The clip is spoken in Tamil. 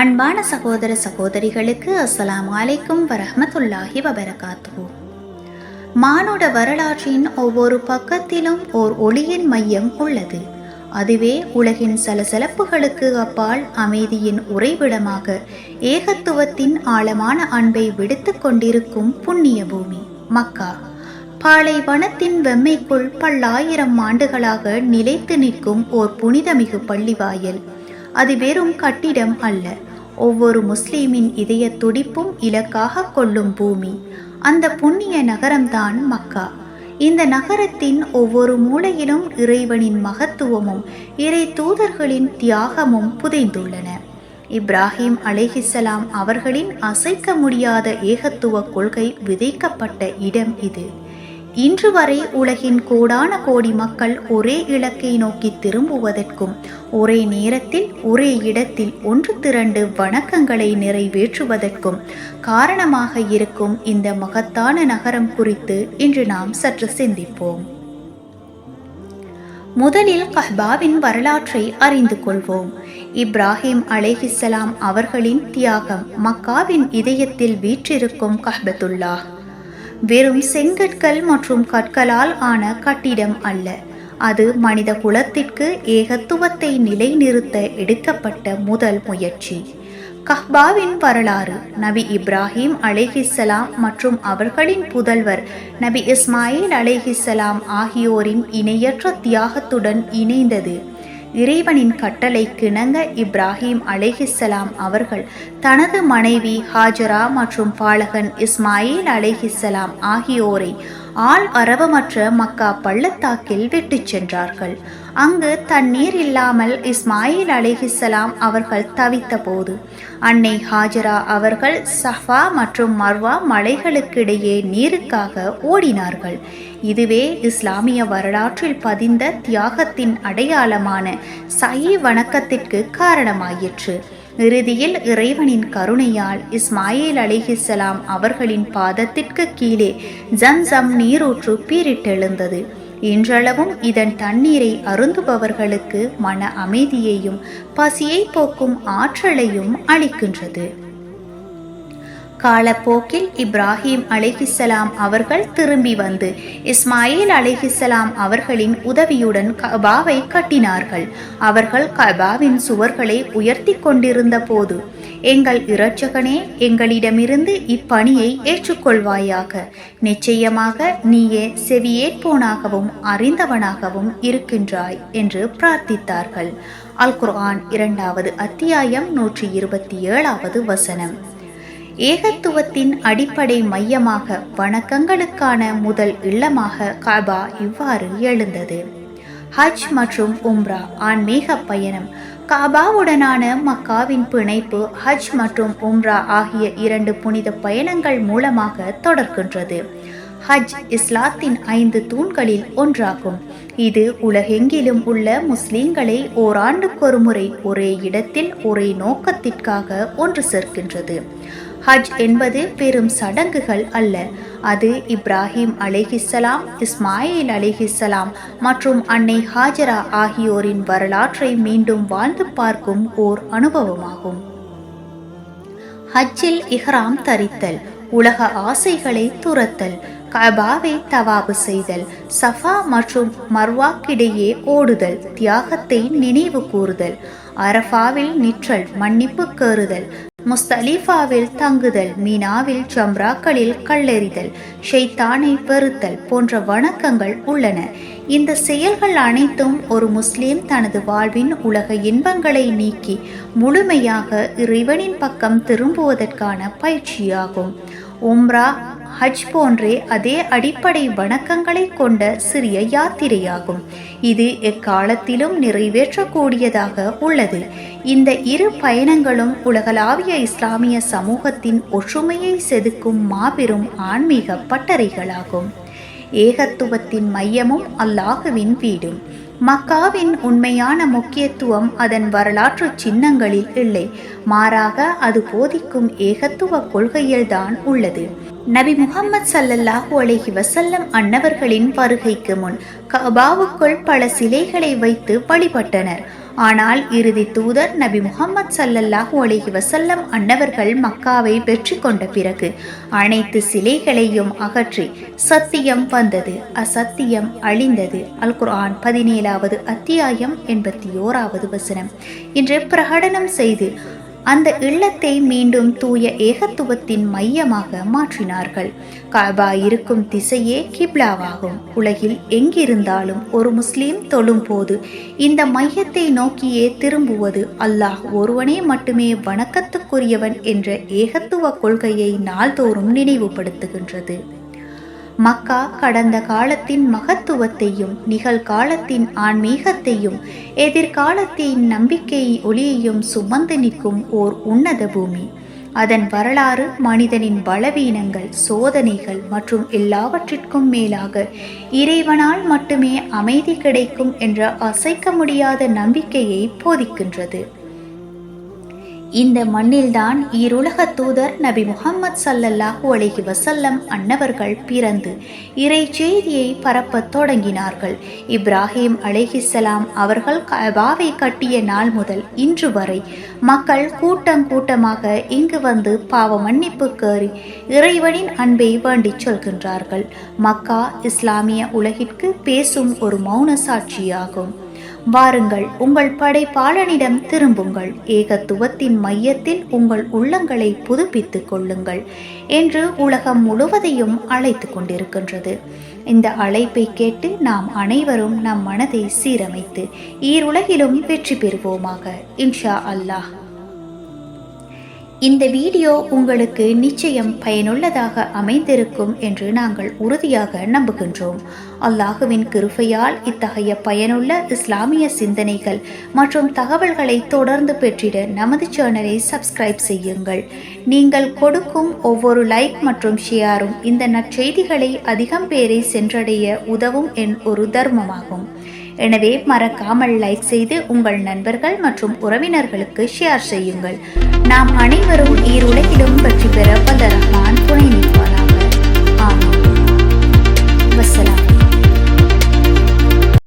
அன்பான சகோதர சகோதரிகளுக்கு அஸ்ஸலாமு அலைக்கும் வரஹ்மத்துல்லாஹி வபரகாத்துஹு. மானுட வரலாற்றின் ஒவ்வொரு பக்கத்திலும் ஓர் ஒளியின் மையம் உள்ளது. அதுவே உலகின் சலசலப்புகளுக்கு அப்பால் அமைதியின் உறைவிடமாக ஏகத்துவத்தின் ஆழமான அன்பை விடுத்து கொண்டிருக்கும் புண்ணிய பூமி மக்கா. பாலைவனத்தின் வெம்மைக்குள் பல்லாயிரம் ஆண்டுகளாக நிலைத்து நிற்கும் ஓர் புனிதமிகு பள்ளிவாயல். அது வெறும் கட்டிடம் அல்ல, ஒவ்வொரு முஸ்லீமின் இதய துடிப்பும் இலக்காக கொள்ளும் பூமி. அந்த புண்ணிய நகரம்தான் மக்கா. இந்த நகரத்தின் ஒவ்வொரு மூலையிலும் இறைவனின் மகத்துவமும் இறை தூதர்களின் தியாகமும் புதைந்துள்ளன. இப்ராஹிம் அலைஹிஸ்ஸலாம் அவர்களின் அசைக்க முடியாத ஏகத்துவ கொள்கை விதைக்கப்பட்ட இடம் இது. இன்று வரை உலகின் கோடான கோடி மக்கள் ஒரே இலக்கை நோக்கி திரும்புவதற்கும் ஒரே நேரத்தில் ஒரே இடத்தில் ஒன்று திரண்டு வணக்கங்களை நிறைவேற்றுவதற்கும் காரணமாக இருக்கும் இந்த மகத்தான நகரம் குறித்து இன்று நாம் சற்று சிந்திப்போம். முதலில் கஅபாவின் வரலாற்றை அறிந்து கொள்வோம். இப்ராஹிம் அலைஹிஸ்ஸலாம் அவர்களின் தியாகம். மக்காவின் இதயத்தில் வீற்றிருக்கும் கஅபத்துல்லாஹ் வெறும் செங்கற்கள் மற்றும் கற்களால் ஆன கட்டிடம் அல்ல, அது மனித குலத்திற்கு ஏகத்துவத்தை நிலைநிறுத்த எடுக்கப்பட்ட முதல் முயற்சி. கஅபாவின் வரலாறு. நபி இப்ராஹிம் அலைஹிஸ்ஸலாம் மற்றும் அவர்களின் புதல்வர் நபி இஸ்மாயில் அலைஹிஸ்ஸலாம் ஆகியோரின் இணையற்ற தியாகத்துடன் இணைந்தது. இறைவனின் கட்டளைக்கிணங்க இப்ராஹிம் அலைஹிஸ்ஸலாம் அவர்கள் தனது மனைவி ஹாஜரா மற்றும் பாலகன் இஸ்மாயில் அலைஹிஸ்ஸலாம் ஆகியோரை ஆள் அரவமற்ற மக்கா பள்ளத்தாக்கில் விட்டுச் சென்றார்கள். அங்கு தண்ணீர் இல்லாமல் இஸ்மாயில் அலைஹிஸ்ஸலாம் அவர்கள் தவித்த போது அன்னை ஹாஜரா அவர்கள் சஃபா மற்றும் மர்வா மலைகளுக்கிடையே நீருக்காக ஓடினார்கள். இதுவே இஸ்லாமிய வரலாற்றில் பதிந்த தியாகத்தின் அடையாளமான சயி வணக்கத்திற்கு காரணமாயிற்று. இறுதியில் இறைவனின் கருணையால் இஸ்மாயில் அலைஹிஸ்ஸலாம் அவர்களின் பாதத்திற்கு கீழே ஜம்சம் நீரூற்று பீரிட்டெழுந்தது. இன்றளவும் இதன் தண்ணீரை அருந்துபவர்களுக்கு மன அமைதியையும் பசியை போக்கும் ஆற்றலையும் அளிக்கின்றது. காலப்போக்கில் இப்ராஹிம் அலைஹிஸ்ஸலாம் அவர்கள் திரும்பி வந்து இஸ்மாயில் அலைஹிஸ்ஸலாம் அவர்களின் உதவியுடன் கஅபாவை கட்டினார்கள். அவர்கள் கஅபாவின் சுவர்களை உயர்த்தி கொண்டிருந்த போது, எங்கள் இரட்சகனே, எங்களிடமிருந்து இப்பணியை ஏற்றுக்கொள்வாயாக. நிச்சயமாக நீயே செவியேற்போனாகவும் அறிந்தவனாகவும் இருக்கின்றாய் என்று பிரார்த்தித்தார்கள். அல் குர்ஆன் 2வது அத்தியாயம் 127வது வசனம். ஏகத்துவத்தின் அடிப்படை மையமாக, வணக்கங்களுக்கான முதல் இல்லமாக கஅபா இவ்வாறு எழுந்தது. ஹஜ் மற்றும் உம்ரா ஆன்மீக பயணம். கஅபாவுடனான மக்காவின் பிணைப்பு ஹஜ் மற்றும் உம்ரா ஆகிய 2 புனித பயணங்கள் மூலமாக தொடர்கின்றது. ஹஜ் இஸ்லாத்தின் 5 தூண்களில் ஒன்றாகும். இது உலகெங்கிலும் உள்ள முஸ்லிம்களை ஓராண்டுக்கொரு முறை ஒரே இடத்தில் ஒரே நோக்கத்திற்காக ஒன்று சேர்க்கின்றது. ஹஜ் என்பது பெரும் சடங்குகள் அல்ல, அது இப்ராஹிம் அலைஹிஸ்ஸலாம், இஸ்மாயில் அலைஹிஸ்ஸலாம் மற்றும் அன்னை ஹாஜரா ஆகியோரின் வரலாற்றை மீண்டும் வாழ்ந்து பார்க்கும் ஓர் அனுபவமாகும். ஹஜ்ஜில் இஹ்ராம் தரித்தல், உலக ஆசைகளை துரத்தல், கஅபாவை தவாபு செய்தல், சஃபா மற்றும் மர்வாக்கிடையே ஓடுதல், தியாகத்தை நினைவு கூறுதல், அரஃபாவில் நிற்றல், மன்னிப்பு கோருதல், முஸ்தலிஃபாவில் தங்குதல், மீனாவில் ஜம்ராக்களில் கல்லெறிதல், ஷைத்தானை வெறுத்தல் போன்ற வணக்கங்கள் உள்ளன. இந்த செயல்கள் அனைத்தும் ஒரு முஸ்லிம் தனது வாழ்வின் உலக இன்பங்களை நீக்கி முழுமையாக இறைவனின் பக்கம் திரும்புவதற்கான பயிற்சியாகும். உம்ரா, ஹஜ் போன்றே அதே அடிப்படை வணக்கங்களை கொண்ட சிறிய யாத்திரையாகும். இது எக்காலத்திலும் நிறைவேற்றக்கூடியதாக உள்ளது. இந்த இரு பயணங்களும் உலகளாவிய இஸ்லாமிய சமூகத்தின் ஒற்றுமையை செதுக்கும் மாபெரும் ஆன்மீக பட்டறைகளாகும். ஏகத்துவத்தின் மையமும் அல்லாஹுவின் வீடும். மக்காவின் உண்மையான முக்கியத்துவம் அதன் வரலாற்று சின்னங்களில் இல்லை, மாறாக அது போதிக்கும் ஏகத்துவ கொள்கையில்தான் உள்ளது. நபி முஹம்மது ஸல்லல்லாஹு அலைஹி வஸல்லம் அன்னவர்களின் வருகைக்கு முன் கஅபாவுக்குள் பல சிலைகளை வைத்து வழிபட்டனர். ஆனால் இறுதி தூதர் நபி முஹம்மது ஸல்லல்லாஹு அலைஹி வஸல்லம் அன்னவர்கள் மக்காவை வெற்றி கொண்ட பிறகு அனைத்து சிலைகளையும் அகற்றி சத்தியம் வந்தது, அசத்தியம் அழிந்தது. அல் குர்ஆன் 17வது அத்தியாயம் 81வது வசனம் என்று பிரகடனம் செய்து அந்த இல்லத்தை மீண்டும் தூய ஏகத்துவத்தின் மையமாக மாற்றினார்கள். கஅபா இருக்கும் திசையே கிப்லாவாகும். உலகில் எங்கிருந்தாலும் ஒரு முஸ்லிம் தொழும் போது இந்த மையத்தை நோக்கியே திரும்புவது அல்லாஹ் ஒருவனே மட்டுமே வணக்கத்துக்குரியவன் என்ற ஏகத்துவ கொள்கையை நாள்தோறும் நினைவுபடுத்துகின்றது. மக்கா கடந்த காலத்தின் மகத்துவத்தையும் நிகழ்காலத்தின் ஆன்மீகத்தையும் எதிர்காலத்தின் நம்பிக்கை ஒளியையும் சுமந்து நிற்கும் ஓர் உன்னத பூமி. அதன் வரலாறு மனிதனின் பலவீனங்கள், சோதனைகள் மற்றும் எல்லாவற்றிற்கும் மேலாக இறைவனால் மட்டுமே அமைதி கிடைக்கும் என்ற அசைக்க முடியாத நம்பிக்கையை போதிக்கின்றது. இந்த மண்ணில்தான் ஈருலக தூதர் நபி முஹம்மது ஸல்லல்லாஹு அலைஹி வஸல்லம் அன்னவர்கள் பிறந்து இறை செய்தியை பரப்பத் தொடங்கினார்கள். இப்ராஹிம் அலைஹிஸ்ஸலாம் அவர்கள் கஅபாவை கட்டிய நாள் முதல் இன்று வரை மக்கள் கூட்டம் கூட்டமாக இங்கு வந்து பாவ மன்னிப்பு கோரி இறைவனின் அன்பை வேண்டிச் சொல்கின்றார்கள். மக்கா இஸ்லாமிய உலகிற்கு பேசும் ஒரு மௌன சாட்சியாகும். வாருங்கள், உங்கள் படைப்பாளனிடம் திரும்புங்கள், ஏகத்துவத்தின் மையத்தில் உங்கள் உள்ளங்களை புதுப்பித்துக் கொள்ளுங்கள் என்று உலகம் முழுவதையும் அழைத்து கொண்டிருக்கின்றது. இந்த அழைப்பை கேட்டு நாம் அனைவரும் நம் மனதை சீரமைத்து ஈருலகிலும் வெற்றி பெறுவோமாக, இன்ஷா அல்லாஹ். இந்த வீடியோ உங்களுக்கு நிச்சயம் பயனுள்ளதாக அமைந்திருக்கும் என்று நாங்கள் உறுதியாக நம்புகின்றோம். அல்லாஹுவின் கிருபையால் இத்தகைய பயனுள்ள இஸ்லாமிய சிந்தனைகள் மற்றும் தகவல்களை தொடர்ந்து பெற்றிட நமது சேனலை சப்ஸ்கிரைப் செய்யுங்கள். நீங்கள் கொடுக்கும் ஒவ்வொரு லைக் மற்றும் ஷேரும் இந்த நற்செய்திகளை அதிகம் பேரை சென்றடைய உதவும் ஒரு தர்மமாகும். எனவே மறக்காமல் லைக் செய்து உங்கள் நண்பர்கள் மற்றும் உறவினர்களுக்கு ஷேர் செய்யுங்கள். நாம் அனைவரும் ஈருலகிலும் வெற்றி பெற வல்ல ரஹ்மான் துணை நிற்பாராக. ஆமீன். வஸ்ஸலாம்.